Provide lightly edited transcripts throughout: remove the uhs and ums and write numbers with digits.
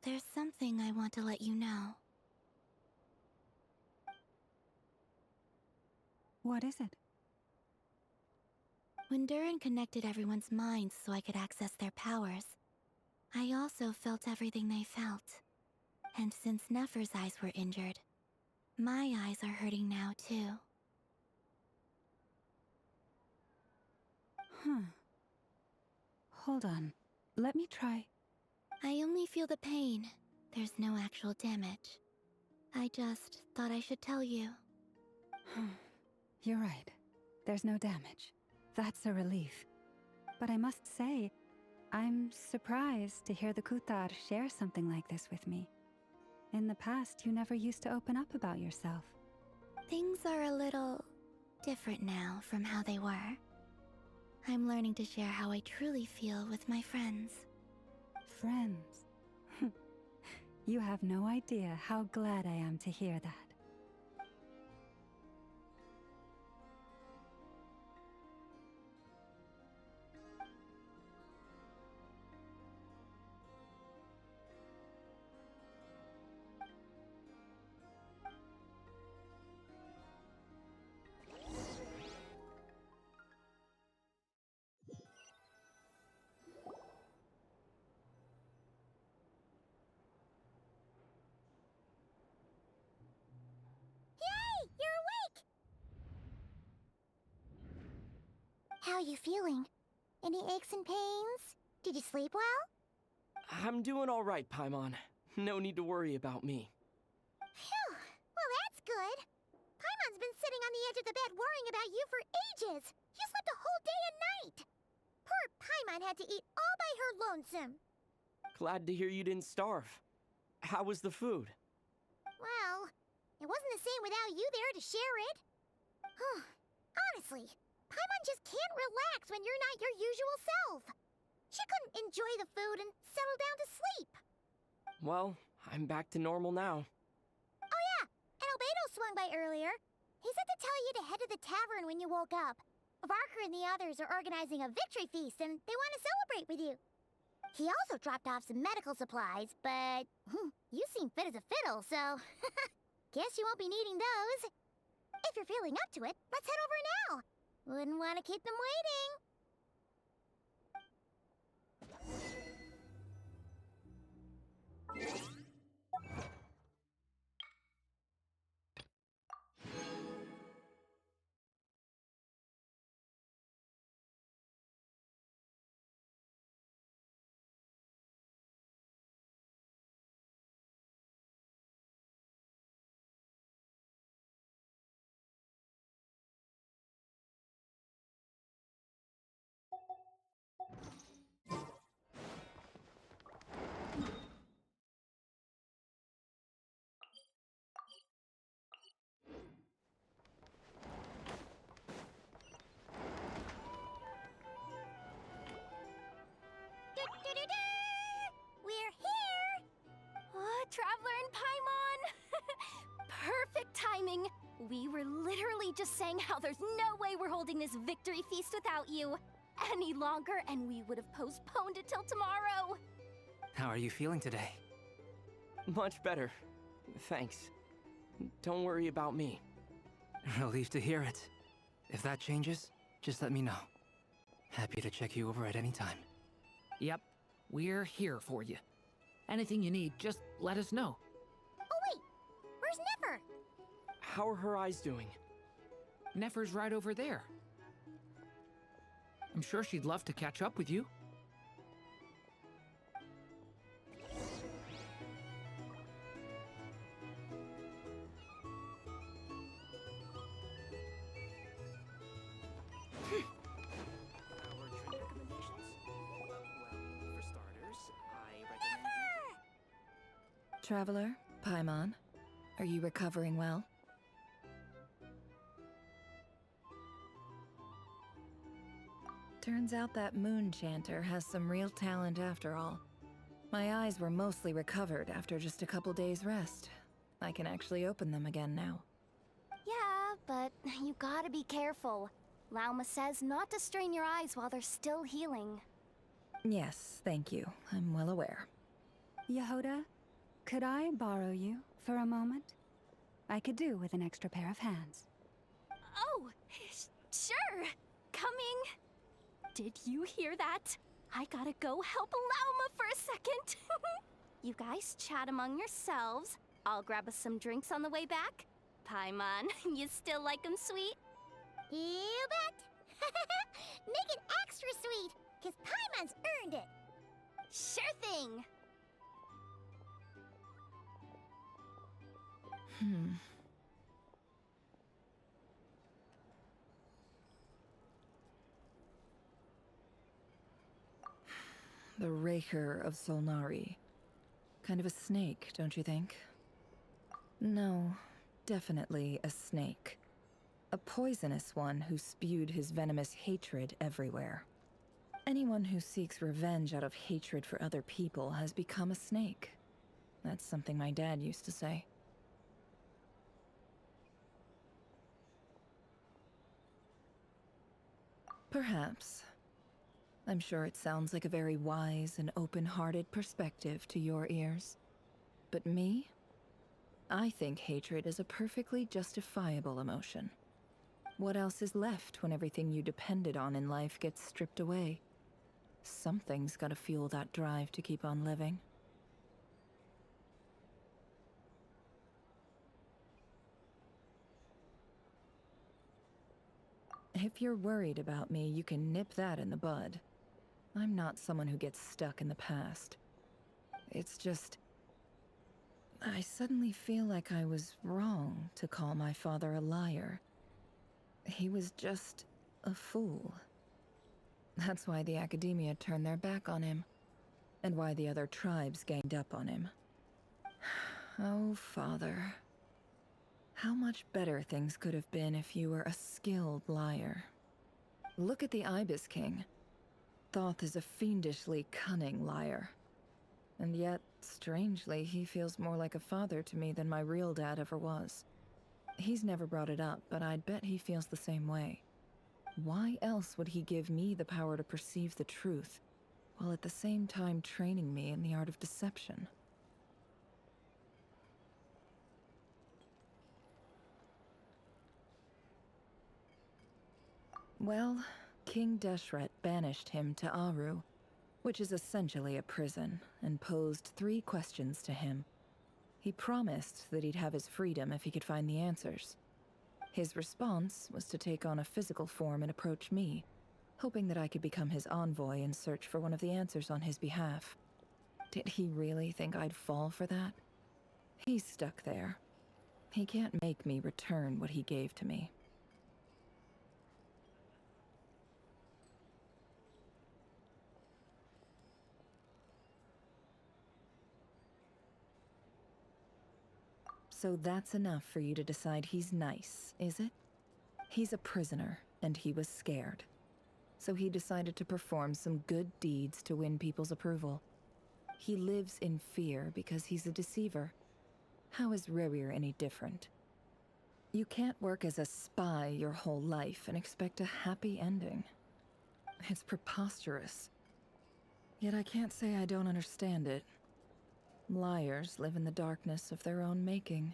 There's something I want to let you know. What is it? When Durin connected everyone's minds so I could access their powers, I also felt everything they felt. And since Nefer's eyes were injured, my eyes are hurting now too. Huh. Hold on. Let me try. I only feel the pain. There's no actual damage. I just thought I should tell you. You're right. There's no damage. That's a relief. But I must say, I'm surprised to hear the Kutar share something like this with me. In the past, you never used to open up about yourself. Things are a little different now from how they were. I'm learning to share how I truly feel with my friends. Friends. You have no idea how glad I am to hear that. Yay! You're awake! How are you feeling? Any aches and pains? Did you sleep well? I'm doing all right, Paimon. No need to worry about me. Phew! Well, that's good. Paimon's been sitting on the edge of the bed worrying about you for ages. You slept a whole day and night. Poor Paimon had to eat all by her lonesome. Glad to hear you didn't starve. How was the food? Well, it wasn't the same without you there to share it. Honestly, Paimon just can't relax when you're not your usual self. She couldn't enjoy the food and settle down to sleep. Well, I'm back to normal now. Oh yeah, and Albedo swung by earlier. He said to tell you to head to the tavern when you woke up. Varker and the others are organizing a victory feast and they want to celebrate with you. He also dropped off some medical supplies, but you seem fit as a fiddle, so guess you won't be needing those. If you're feeling up to it, let's head over now. Wouldn't want to keep them waiting. We're here! Traveler and Paimon! Perfect timing! We were literally just saying how there's no way we're holding this victory feast without you. Any longer, and we would have postponed it till tomorrow. How are you feeling today? Much better. Thanks. Don't worry about me. Relieved to hear it. If that changes, just let me know. Happy to check you over at any time. Yep, we're here for you. Anything you need, just let us know. Oh wait, where's Nefer? How are her eyes doing? Nefer's right over there. I'm sure she'd love to catch up with you. Our drink recommendations? Well, for starters, I recommend... Traveler, Paimon, are you recovering well? Turns out that moon chanter has some real talent after all. My eyes were mostly recovered after just a couple days rest. I can actually open them again now. Yeah, but you gotta be careful. Lauma says not to strain your eyes while they're still healing. Yes, thank you. I'm well aware. Yehoda, could I borrow you for a moment? I could do with an extra pair of hands. Oh, sure. Coming. Did you hear that? I gotta go help Lauma for a second. You guys chat among yourselves. I'll grab us some drinks on the way back. Paimon, you still like 'em sweet? You bet! Make it extra sweet, because Paimon's earned it. Sure thing. The Raker of Solnari. Kind of a snake, don't you think? No, definitely a snake. A poisonous one who spewed his venomous hatred everywhere. Anyone who seeks revenge out of hatred for other people has become a snake. That's something my dad used to say. Perhaps. I'm sure it sounds like a very wise and open-hearted perspective to your ears. But me? I think hatred is a perfectly justifiable emotion. What else is left when everything you depended on in life gets stripped away? Something's gotta fuel that drive to keep on living. If you're worried about me, you can nip that in the bud. I'm not someone who gets stuck in the past. It's just... I suddenly feel like I was wrong to call my father a liar. He was just a fool. That's why the Academia turned their back on him, and why the other tribes ganged up on him. Oh, Father. How much better things could have been if you were a skilled liar. Look at the Ibis King. Thoth is a fiendishly cunning liar. And yet, strangely, he feels more like a father to me than my real dad ever was. He's never brought it up, but I'd bet he feels the same way. Why else would he give me the power to perceive the truth, while at the same time training me in the art of deception? Well, King Deshret banished him to Aru, which is essentially a prison, and posed 3 questions to him. He promised that he'd have his freedom if he could find the answers. His response was to take on a physical form and approach me, hoping that I could become his envoy and search for one of the answers on his behalf. Did he really think I'd fall for that? He's stuck there. He can't make me return what he gave to me. So that's enough for you to decide he's nice, is it? He's a prisoner, and he was scared. So he decided to perform some good deeds to win people's approval. He lives in fear because he's a deceiver. How is Rerir any different? You can't work as a spy your whole life and expect a happy ending. It's preposterous. Yet I can't say I don't understand it. Liars live in the darkness of their own making,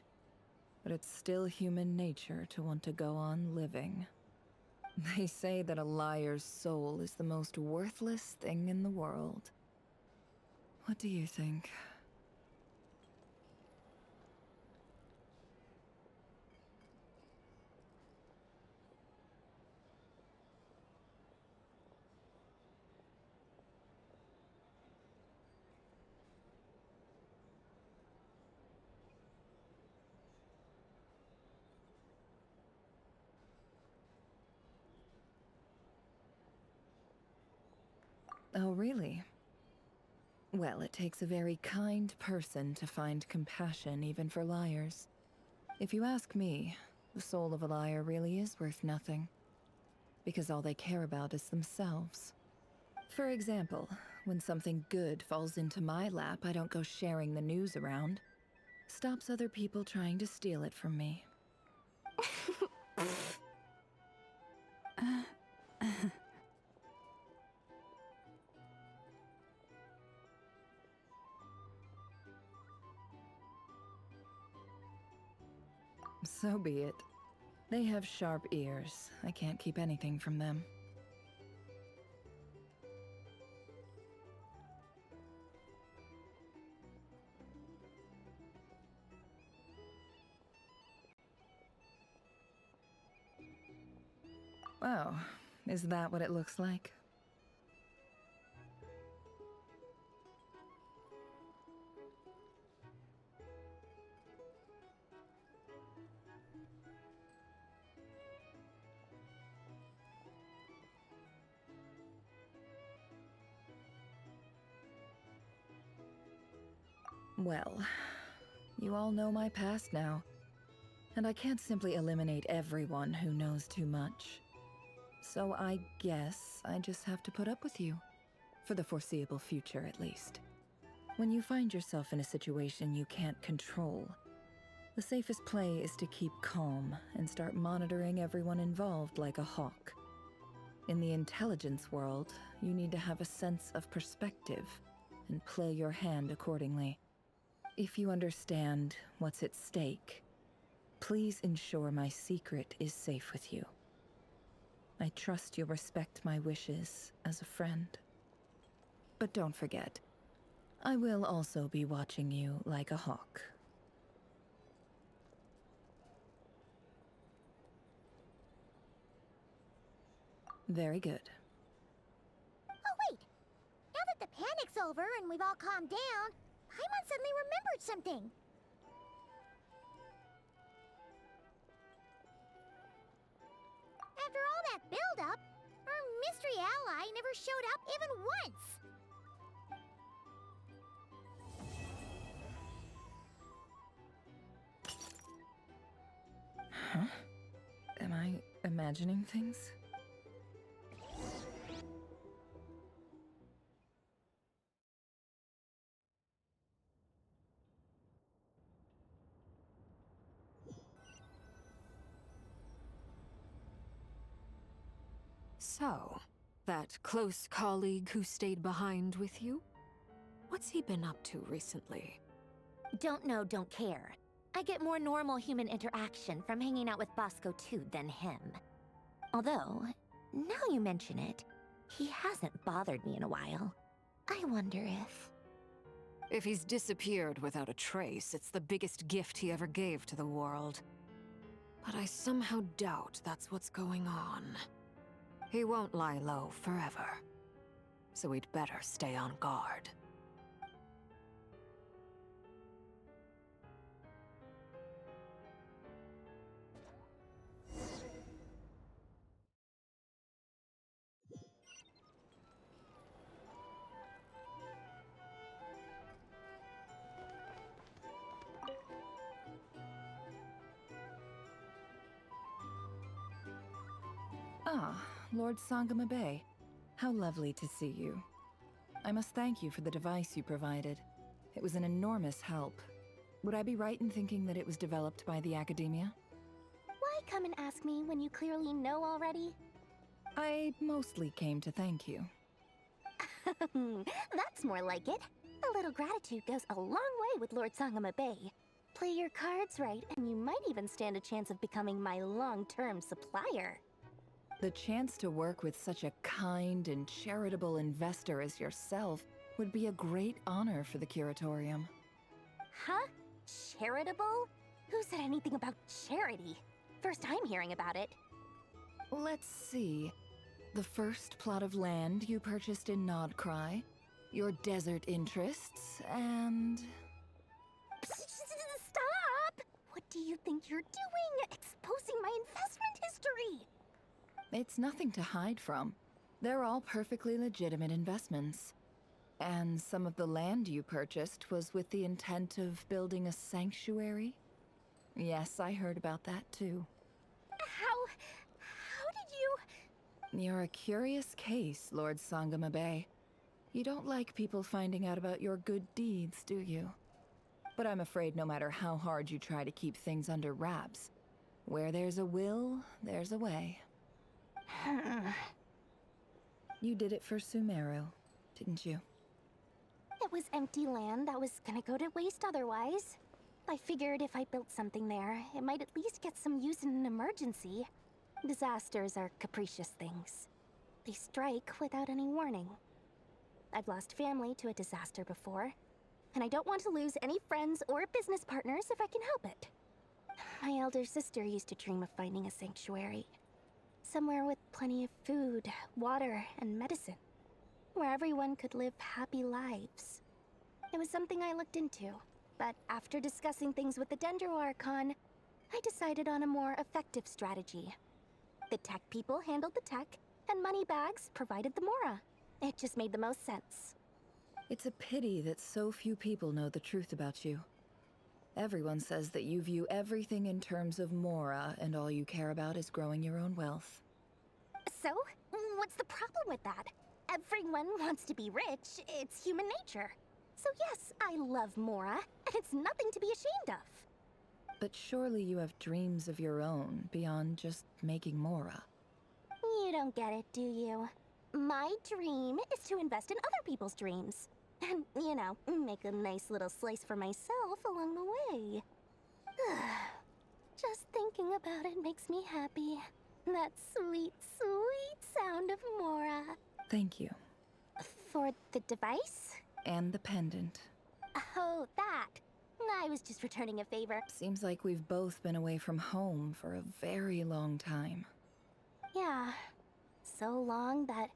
but it's still human nature to want to go on living. They say that a liar's soul is the most worthless thing in the world. What do you think? Oh, really? Well, it takes a very kind person to find compassion even for liars. If you ask me, the soul of a liar really is worth nothing. Because all they care about is themselves. For example, when something good falls into my lap, I don't go sharing the news around. Stops other people trying to steal it from me. So be it. They have sharp ears. I can't keep anything from them. Oh, is that what it looks like? Well, you all know my past now, and I can't simply eliminate everyone who knows too much. So I guess I just have to put up with you. For the foreseeable future, at least. When you find yourself in a situation you can't control, the safest play is to keep calm and start monitoring everyone involved like a hawk. In the intelligence world, you need to have a sense of perspective and play your hand accordingly. If you understand what's at stake, please ensure my secret is safe with you. I trust you'll respect my wishes as a friend. But don't forget, I will also be watching you like a hawk. Very good. Oh, wait! Now that the panic's over and we've all calmed down, Paimon suddenly remembered something. After all that build-up, our mystery ally never showed up even once! Huh? Am I imagining things? So, that close colleague who stayed behind with you? What's he been up to recently? Don't know, don't care. I get more normal human interaction from hanging out with Bosco too than him. Although, now you mention it, he hasn't bothered me in a while. I wonder if... If he's disappeared without a trace, it's the biggest gift he ever gave to the world. But I somehow doubt that's what's going on. He won't lie low forever. So we'd better stay on guard. Ah, Lord Sangama Bay. How lovely to see you. I must thank you for the device you provided. It was an enormous help. Would I be right in thinking that it was developed by the Academia? Why come and ask me when you clearly know already? I mostly came to thank you. That's more like it. A little gratitude goes a long way with Lord Sangama Bay. Play your cards right, and you might even stand a chance of becoming my long-term supplier. The chance to work with such a kind and charitable investor as yourself would be a great honor for the Curatorium. Huh? Charitable? Who said anything about charity? First I'm hearing about it. Let's see. The first plot of land you purchased in Nodcry, your desert interests, and... Stop! What do you think you're doing? Exposing my investment history! It's nothing to hide from. They're all perfectly legitimate investments. And some of the land you purchased was with the intent of building a sanctuary? Yes, I heard about that too. How did you... You're a curious case, Lord Sangama Bay. You don't like people finding out about your good deeds, do you? But I'm afraid no matter how hard you try to keep things under wraps, where there's a will, there's a way. You did it for Sumeru, didn't you? It was empty land that was gonna go to waste otherwise. I figured if I built something there, it might at least get some use in an emergency. Disasters are capricious things. They strike without any warning. I've lost family to a disaster before, and I don't want to lose any friends or business partners if I can help it. My elder sister used to dream of finding a sanctuary. Somewhere with plenty of food, water, and medicine. Where everyone could live happy lives. It was something I looked into, but after discussing things with the Dendro Archon, I decided on a more effective strategy. The tech people handled the tech, and Moneybags provided the Mora. It just made the most sense. It's a pity that so few people know the truth about you. Everyone says that you view everything in terms of Mora, and all you care about is growing your own wealth. So, what's the problem with that? Everyone wants to be rich. It's human nature. So yes, I love Mora, and it's nothing to be ashamed of. But surely you have dreams of your own beyond just making Mora. You don't get it, do you? My dream is to invest in other people's dreams. And, you know, make a nice little slice for myself along the way. Just thinking about it makes me happy. That sweet, sweet sound of Mora. Thank you. For the device? And the pendant. Oh, that. I was just returning a favor. Seems like we've both been away from home for a very long time. Yeah. So long that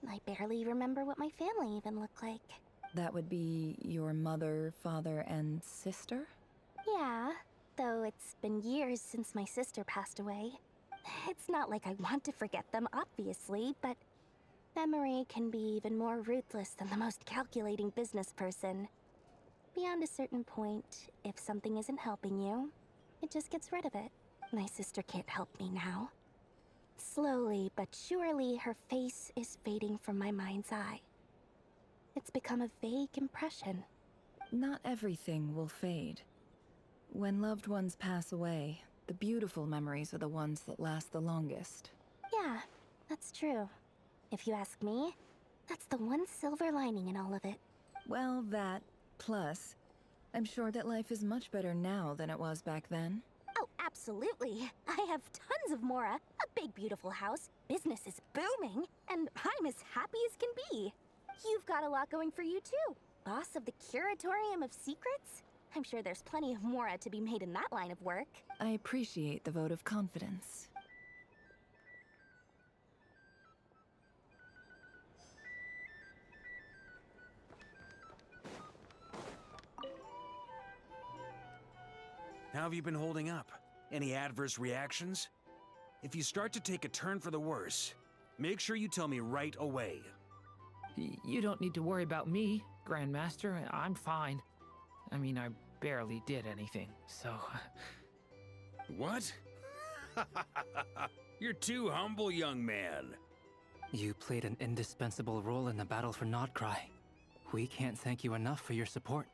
I barely remember what my family even looked like. That would be your mother, father, and sister? Yeah, though it's been years since my sister passed away. It's not like I want to forget them, obviously, but memory can be even more ruthless than the most calculating business person. Beyond a certain point, if something isn't helping you, it just gets rid of it. My sister can't help me now. Slowly but surely, her face is fading from my mind's eye. It's become a vague impression. Not everything will fade. When loved ones pass away, the beautiful memories are the ones that last the longest. Yeah, that's true. If you ask me, that's the one silver lining in all of it. Well, that, plus, I'm sure that life is much better now than it was back then. Oh, absolutely. I have tons of Mora, a big beautiful house, business is booming, and I'm as happy as can be. You've got a lot going for you too. Boss of the Curatorium of Secrets? I'm sure there's plenty of Mora to be made in that line of work. I appreciate the vote of confidence. How have you been holding up? Any adverse reactions? If you start to take a turn for the worse, make sure you tell me right away. You don't need to worry about me, Grandmaster. I'm fine. I mean, I barely did anything, so... What? You're too humble, young man. You played an indispensable role in the battle for Nodcry. We can't thank you enough for your support.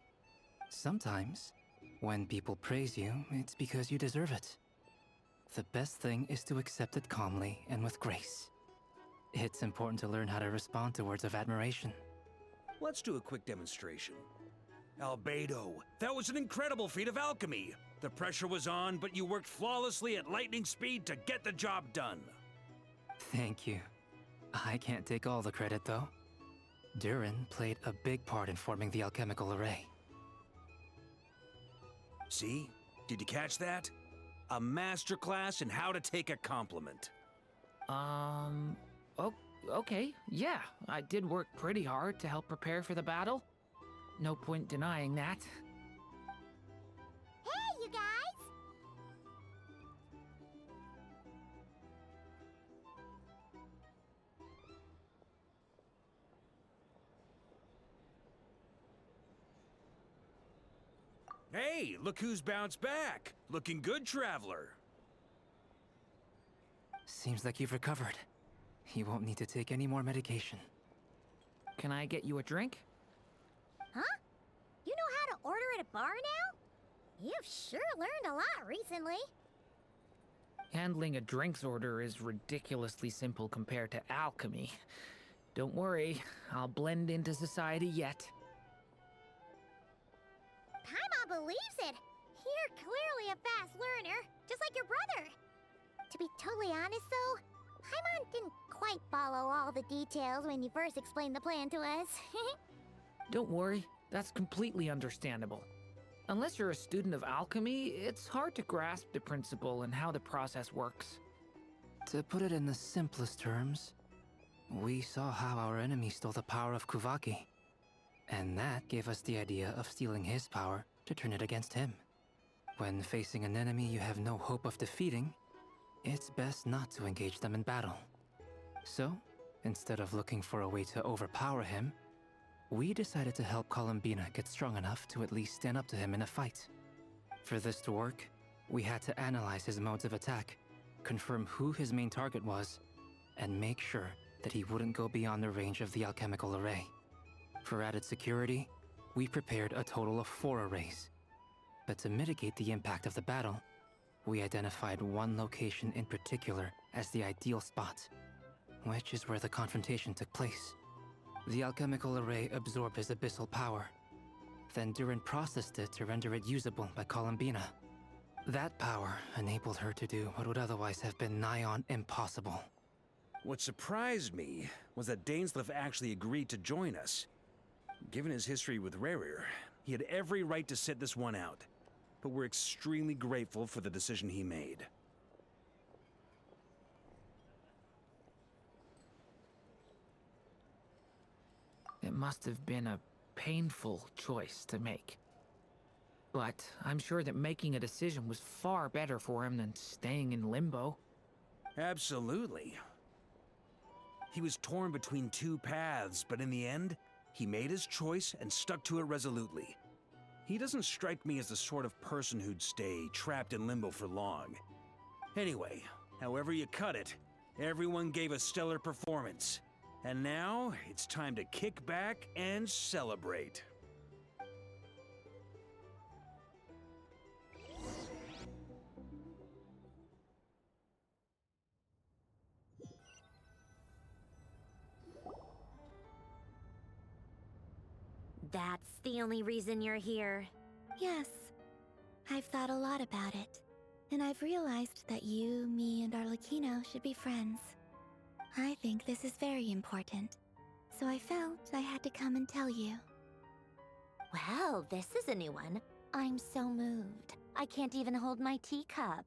Sometimes, when people praise you, it's because you deserve it. The best thing is to accept it calmly and with grace. It's important to learn how to respond to words of admiration. Let's do a quick demonstration. Albedo, that was an incredible feat of alchemy. The pressure was on, but you worked flawlessly at lightning speed to get the job done. Thank you. I can't take all the credit, though. Durin played a big part in forming the alchemical array. See? Did you catch that? A masterclass in how to take a compliment. Okay, yeah. I did work pretty hard to help prepare for the battle. No point denying that. Hey, you guys! Hey, look who's bounced back. Looking good, Traveler. Seems like you've recovered. You won't need to take any more medication. Can I get you a drink? Huh? You know how to order at a bar now? You've sure learned a lot recently. Handling a drinks order is ridiculously simple compared to alchemy. Don't worry, I'll blend into society yet. Paimon believes it. You're clearly a fast learner, just like your brother. To be totally honest, though, Paimon didn't quite follow all the details when you first explained the plan to us. Don't worry, that's completely understandable. Unless you're a student of alchemy, it's hard to grasp the principle and how the process works. To put it in the simplest terms, we saw how our enemy stole the power of Kuvaki. And that gave us the idea of stealing his power to turn it against him. When facing an enemy you have no hope of defeating, it's best not to engage them in battle. So, instead of looking for a way to overpower him, we decided to help Columbina get strong enough to at least stand up to him in a fight. For this to work, we had to analyze his modes of attack, confirm who his main target was, and make sure that he wouldn't go beyond the range of the alchemical array. For added security, we prepared a total of 4 arrays. But to mitigate the impact of the battle, we identified one location in particular as the ideal spot, which is where the confrontation took place. The alchemical array absorbed his abyssal power. Then Durin processed it to render it usable by Columbina. That power enabled her to do what would otherwise have been nigh on impossible. What surprised me was that Dainsleif actually agreed to join us. Given his history with Rerir, he had every right to sit this one out. But we're extremely grateful for the decision he made. It must have been a painful choice to make. But I'm sure that making a decision was far better for him than staying in limbo. Absolutely. He was torn between 2 paths, but in the end, he made his choice and stuck to it resolutely. He doesn't strike me as the sort of person who'd stay trapped in limbo for long. Anyway, however you cut it, everyone gave a stellar performance. And now, it's time to kick back and celebrate. That's the only reason you're here. Yes. I've thought a lot about it. And I've realized that you, me, and Arlecchino should be friends. I think this is very important. So I felt I had to come and tell you. Well, this is a new one. I'm so moved. I can't even hold my teacup.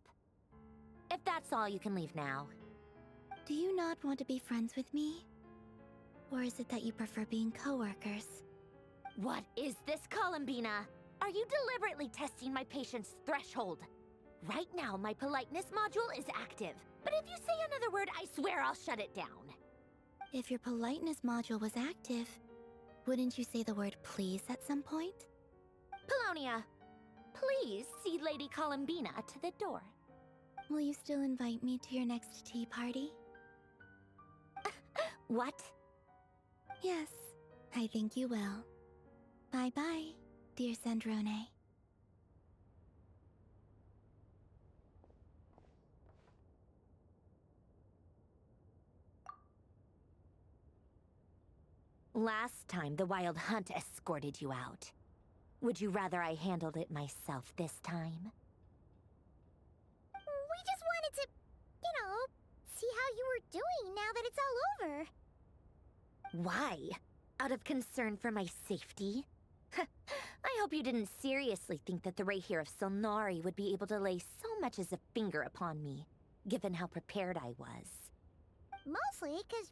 If that's all, you can leave now. Do you not want to be friends with me? Or is it that you prefer being co-workers? What is this, Columbina? Are you deliberately testing my patience threshold? Right now, my politeness module is active. But if you say another word, I swear I'll shut it down. If your politeness module was active, wouldn't you say the word please at some point? Paulownia, please see Lady Columbina to the door. Will you still invite me to your next tea party? What? Yes, I think you will. Bye-bye, dear Sandrone. Last time, the Wild Hunt escorted you out. Would you rather I handled it myself this time? We just wanted to, see how you were doing now that it's all over. Why? Out of concern for my safety? I hope you didn't seriously think that the Rayhir of Solnari would be able to lay so much as a finger upon me, given how prepared I was. Mostly because